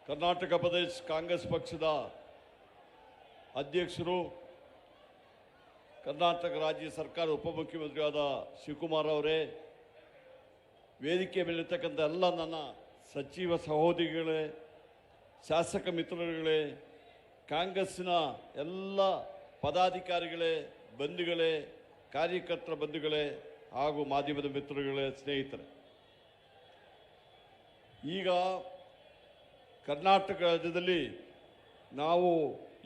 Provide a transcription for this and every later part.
ಕರ್ನಾಟಕ ಪ್ರದೇಶ ಕಾಂಗ್ರೆಸ್ ಪಕ್ಷದ ಅಧ್ಯಕ್ಷರು, ಕರ್ನಾಟಕ ರಾಜ್ಯ ಸರ್ಕಾರ ಉಪಮುಖ್ಯಮಂತ್ರಿಯಾದ ಶಿವಕುಮಾರ್ ಅವರೇ, ವೇದಿಕೆ ಮೇಲಿರ್ತಕ್ಕಂಥ ಎಲ್ಲ ನನ್ನ ಸಚಿವ ಸಹೋದರಿಗಳೇ, ಶಾಸಕ ಮಿತ್ರರುಗಳೇ, ಕಾಂಗ್ರೆಸ್ಸಿನ ಎಲ್ಲ ಪದಾಧಿಕಾರಿಗಳೇ, ಬಂಧುಗಳೇ, ಕಾರ್ಯಕರ್ತರ ಬಂಧುಗಳೇ ಹಾಗೂ ಮಾಧ್ಯಮದ ಮಿತ್ರರುಗಳೇ, ಸ್ನೇಹಿತರೆ, ಈಗ ಕರ್ನಾಟಕ ರಾಜ್ಯದಲ್ಲಿ ನಾವು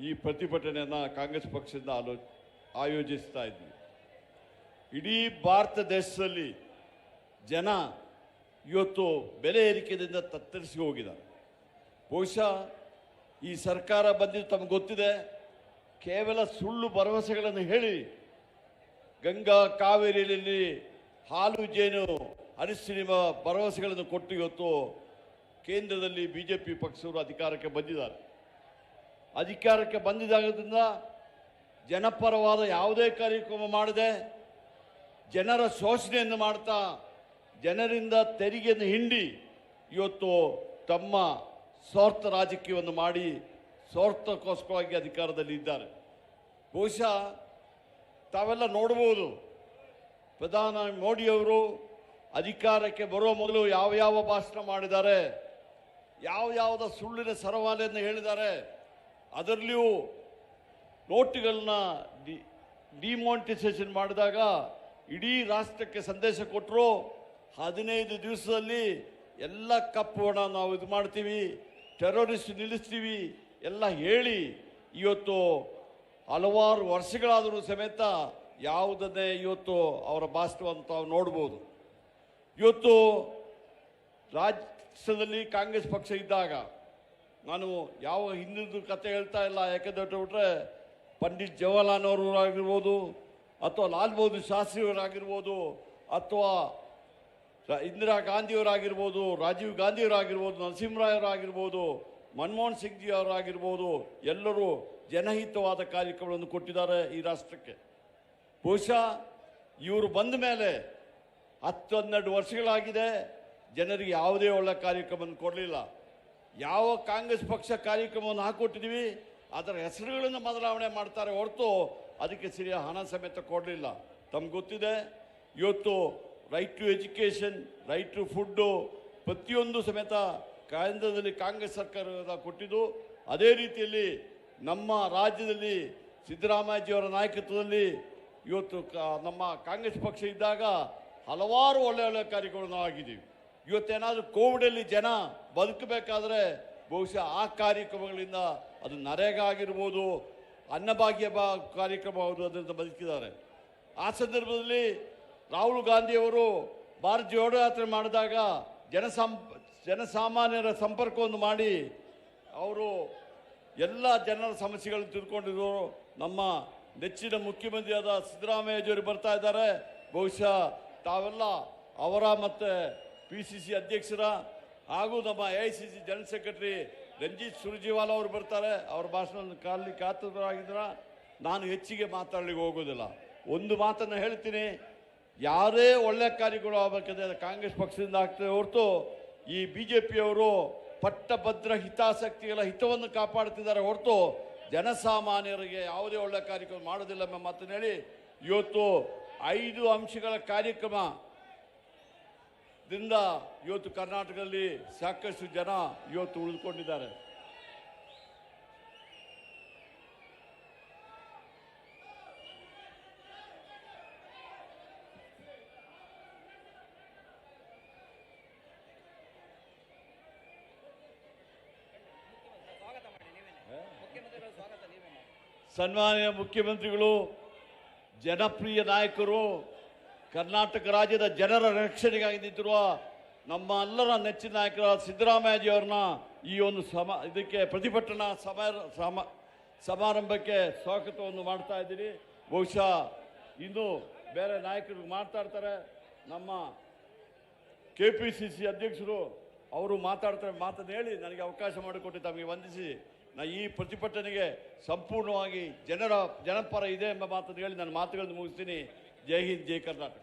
ಈ ಪ್ರತಿಭಟನೆಯನ್ನು ಕಾಂಗ್ರೆಸ್ ಪಕ್ಷದಿಂದ ಆಯೋಜಿಸ್ತಾ ಇದ್ವಿ. ಇಡೀ ಭಾರತ ದೇಶದಲ್ಲಿ ಜನ ಇವತ್ತು ಬೆಲೆ ಏರಿಕೆಯಿಂದ ತತ್ತರಿಸಿ ಹೋಗಿದ್ದಾರೆ. ಬಹುಶಃ ಈ ಸರ್ಕಾರ ಬಂದಿದ್ದು ತಮಗೆ ಗೊತ್ತಿದೆ, ಕೇವಲ ಸುಳ್ಳು ಭರವಸೆಗಳನ್ನು ಹೇಳಿ ಗಂಗಾ ಕಾವೇರಿಯಲ್ಲಿ ಹಾಲು ಜೇನು ಹರಿಸಿರುವ ಭರವಸೆಗಳನ್ನು ಕೊಟ್ಟು ಇವತ್ತು ಕೇಂದ್ರದಲ್ಲಿ ಬಿಜೆಪಿ ಪಕ್ಷವರು ಅಧಿಕಾರಕ್ಕೆ ಬಂದಿದ್ದಾರೆ. ಅಧಿಕಾರಕ್ಕೆ ಬಂದಿದ್ದಾಗದಿಂದ ಜನಪರವಾದ ಯಾವುದೇ ಕಾರ್ಯಕ್ರಮ ಮಾಡದೆ ಜನರ ಶೋಷಣೆಯನ್ನು ಮಾಡ್ತಾ ಜನರಿಂದ ತೆರಿಗೆಯನ್ನು ಹಿಂಡಿ ಇವತ್ತು ತಮ್ಮ ಸ್ವಾರ್ಥ ರಾಜಕೀಯವನ್ನು ಮಾಡಿ ಸ್ವಾರ್ಥಕ್ಕೋಸ್ಕರವಾಗಿ ಅಧಿಕಾರದಲ್ಲಿ ಇದ್ದಾರೆ. ಬಹುಶಃ ತಾವೆಲ್ಲ ನೋಡ್ಬೋದು, ಪ್ರಧಾನಿ ಮೋದಿಯವರು ಅಧಿಕಾರಕ್ಕೆ ಬರುವ ಮೊದಲು ಯಾವ ಭಾಷಣ ಮಾಡಿದ್ದಾರೆ, ಯಾವುದ ಸುಳ್ಳಿನ ಸರಮಾಲೆಯನ್ನು ಹೇಳಿದ್ದಾರೆ. ಅದರಲ್ಲಿಯೂ ನೋಟುಗಳನ್ನ ಡಿಮಾನಿಟೈಸೇಷನ್ ಮಾಡಿದಾಗ ಇಡೀ ರಾಷ್ಟ್ರಕ್ಕೆ ಸಂದೇಶ ಕೊಟ್ಟರು. 15 ದಿವಸದಲ್ಲಿ ಎಲ್ಲ ಕಪ್ಪು ಹಣ ನಾವು ಇದು ಮಾಡ್ತೀವಿ, ಟೆರರಿಸ್ಟ್ ನಿಲ್ಲಿಸ್ತೀವಿ ಎಲ್ಲ ಹೇಳಿ ಇವತ್ತು ಹಲವಾರು ವರ್ಷಗಳಾದರೂ ಸಮೇತ ಯಾವುದನ್ನೇ ಇವತ್ತು ಅವರ ಭಾಷಣವನ್ನು ತಾವು ನೋಡ್ಬೋದು. ಇವತ್ತು ರಾಜ್ಯದಲ್ಲಿ ಕಾಂಗ್ರೆಸ್ ಪಕ್ಷ ಇದ್ದಾಗ ನಾನು ಯಾವ ಹಿಂದಿನ ಕತೆ ಹೇಳ್ತಾ ಇಲ್ಲ, ಯಾಕೆಂದ್ರೆ ಬಿಟ್ಟರೆ ಪಂಡಿತ್ ಜವಾಹರ್ಲಾಲ್ ನೆಹರು ಆಗಿರ್ಬೋದು, ಅಥವಾ ಲಾಲ್ ಬಹದ್ದೂರ್ ಶಾಸ್ತ್ರಿಯವರಾಗಿರ್ಬೋದು, ಅಥವಾ ಇಂದಿರಾ ಗಾಂಧಿಯವರಾಗಿರ್ಬೋದು, ರಾಜೀವ್ ಗಾಂಧಿಯವರಾಗಿರ್ಬೋದು, ನರಸಿಂಹರಾಯರಾಗಿರ್ಬೋದು, ಮನಮೋಹನ್ ಸಿಂಗ್ ಜಿ ಅವರಾಗಿರ್ಬೋದು, ಎಲ್ಲರೂ ಜನಹಿತವಾದ ಕಾರ್ಯಕ್ರಮಗಳನ್ನು ಕೊಟ್ಟಿದ್ದಾರೆ ಈ ರಾಷ್ಟ್ರಕ್ಕೆ. ಬಹುಶಃ ಇವರು ಬಂದ ಮೇಲೆ 10-12 ವರ್ಷಗಳಾಗಿದೆ, ಜನರಿಗೆ ಯಾವುದೇ ಒಳ್ಳೆ ಕಾರ್ಯಕ್ರಮವನ್ನು ಕೊಡಲಿಲ್ಲ. ಯಾವ ಕಾಂಗ್ರೆಸ್ ಪಕ್ಷ ಕಾರ್ಯಕ್ರಮವನ್ನು ಹಾಕೊಟ್ಟಿದ್ದೀವಿ ಅದರ ಹೆಸರುಗಳನ್ನು ಬದಲಾವಣೆ ಮಾಡ್ತಾರೆ ಹೊರತು ಅದಕ್ಕೆ ಸರಿಯಾದ ಹಣ ಸಮೇತ ಕೊಡಲಿಲ್ಲ. ತಮ್ಗೆ ಗೊತ್ತಿದೆ, ಇವತ್ತು right to education, right to food ಪ್ರತಿಯೊಂದು ಸಮೇತ ಕೇಂದ್ರದಲ್ಲಿ ಕಾಂಗ್ರೆಸ್ ಸರ್ಕಾರ ಕೊಟ್ಟಿದ್ದು. ಅದೇ ರೀತಿಯಲ್ಲಿ ನಮ್ಮ ರಾಜ್ಯದಲ್ಲಿ ಸಿದ್ದರಾಮಯ್ಯಜಿಯವರ ನಾಯಕತ್ವದಲ್ಲಿ ಇವತ್ತು ನಮ್ಮ ಕಾಂಗ್ರೆಸ್ ಪಕ್ಷ ಇದ್ದಾಗ ಹಲವಾರು ಒಳ್ಳೆ ಕಾರ್ಯಕ್ರಮಗಳನ್ನು ಆಗಿದ್ದೀವಿ. ಇವತ್ತೇನಾದರೂ ಕೋವಿಡಲ್ಲಿ ಜನ ಬದುಕಬೇಕಾದ್ರೆ ಬಹುಶಃ ಆ ಕಾರ್ಯಕ್ರಮಗಳಿಂದ ಅದು ನರೇಗಾ ಆಗಿರ್ಬೋದು, ಅನ್ನಭಾಗ್ಯ ಕಾರ್ಯಕ್ರಮ ಅದರಿಂದ ಬದುಕಿದ್ದಾರೆ. ಆ ಸಂದರ್ಭದಲ್ಲಿ ರಾಹುಲ್ ಗಾಂಧಿಯವರು ಭಾರತ್ ಜೋಡೋ ಯಾತ್ರೆ ಮಾಡಿದಾಗ ಜನಸಾಮಾನ್ಯರ ಸಂಪರ್ಕವನ್ನು ಮಾಡಿ ಅವರು ಎಲ್ಲ ಜನರ ಸಮಸ್ಯೆಗಳನ್ನು ತಿಳ್ಕೊಂಡಿದ್ರು. ನಮ್ಮ ನೆಚ್ಚಿನ ಮುಖ್ಯಮಂತ್ರಿಯಾದ ಸಿದ್ದರಾಮಯ್ಯಜಿಯವರು ಬರ್ತಾ ಇದ್ದಾರೆ. ಬಹುಶಃ ತಾವೆಲ್ಲ ಅವರ ಮತ್ತು PCC ಅಧ್ಯಕ್ಷರ ಹಾಗೂ ನಮ್ಮ AICC general secretary Ranjit Surjewala ಅವರು ಬರ್ತಾರೆ. ಅವರ ಭಾಷಣವನ್ನು ಕಾತುರರಾಗಿದ್ರ ನಾನು ಹೆಚ್ಚಿಗೆ ಮಾತಾಡಲಿಕ್ಕೆ ಹೋಗೋದಿಲ್ಲ. ಒಂದು ಮಾತನ್ನು ಹೇಳ್ತೀನಿ, ಯಾರೇ ಒಳ್ಳೆ ಕಾರ್ಯಗಳು ಆಗಬೇಕಂದ್ರೆ ಕಾಂಗ್ರೆಸ್ ಪಕ್ಷದಿಂದ ಆಗ್ತದೆ ಹೊರತು ಈ BJPಯವರು ಪಟ್ಟಭದ್ರ ಹಿತಾಸಕ್ತಿಗಳ ಹಿತವನ್ನು ಕಾಪಾಡ್ತಿದ್ದಾರೆ ಹೊರತು ಜನಸಾಮಾನ್ಯರಿಗೆ ಯಾವುದೇ ಒಳ್ಳೆ ಕಾರ್ಯಕ್ರಮ ಮಾಡೋದಿಲ್ಲ ಎಂಬ ಮಾತನ್ನು ಹೇಳಿ ಇವತ್ತು 5 ಅಂಶಗಳ ಕಾರ್ಯಕ್ರಮದಿಂದ ಇವತ್ತು ಕರ್ನಾಟಕದಲ್ಲಿ ಸಾಕಷ್ಟು ಜನ ಇವತ್ತು ಉಳಿದುಕೊಂಡಿದ್ದಾರೆ. ಸನ್ಮಾನ್ಯ ಮುಖ್ಯಮಂತ್ರಿಗಳು, ಜನಪ್ರಿಯ ನಾಯಕರು, ಕರ್ನಾಟಕ ರಾಜ್ಯದ ಜನರ ರಕ್ಷಣೆಗಾಗಿ ನಿಂತಿರುವ ನಮ್ಮ ಎಲ್ಲರ ನೆಚ್ಚಿನ ನಾಯಕರಾದ ಸಿದ್ದರಾಮಯ್ಯಜಿಯವರನ್ನ ಈ ಒಂದು ಇದಕ್ಕೆ ಪ್ರತಿಭಟನಾ ಸಮಾರಂಭಕ್ಕೆ ಸ್ವಾಗತವನ್ನು ಮಾಡ್ತಾ ಇದ್ದೀನಿ. ಬಹುಶಃ ಇನ್ನೂ ಬೇರೆ ನಾಯಕರು ಮಾತಾಡ್ತಾರೆ. ನಮ್ಮ KPCC ಅಧ್ಯಕ್ಷರು ಅವರು ಮಾತಾಡ್ತಾರೆ. ಮಾತನ್ನು ಹೇಳಿ ನನಗೆ ಅವಕಾಶ ಮಾಡಿಕೊಟ್ಟು ತಮಗೆ ವಂದಿಸಿ ಈ ಪ್ರತಿಭಟನೆಗೆ ಸಂಪೂರ್ಣವಾಗಿ ಜನಪರ ಇದೆ ಎಂಬ ಮಾತನ್ನು ಹೇಳಿ ನನ್ನ ಮಾತುಗಳನ್ನು ಮುಗಿಸ್ತೀನಿ. ಜೈ ಹಿಂದ್, ಜೈ ಕರ್ನಾಟಕ.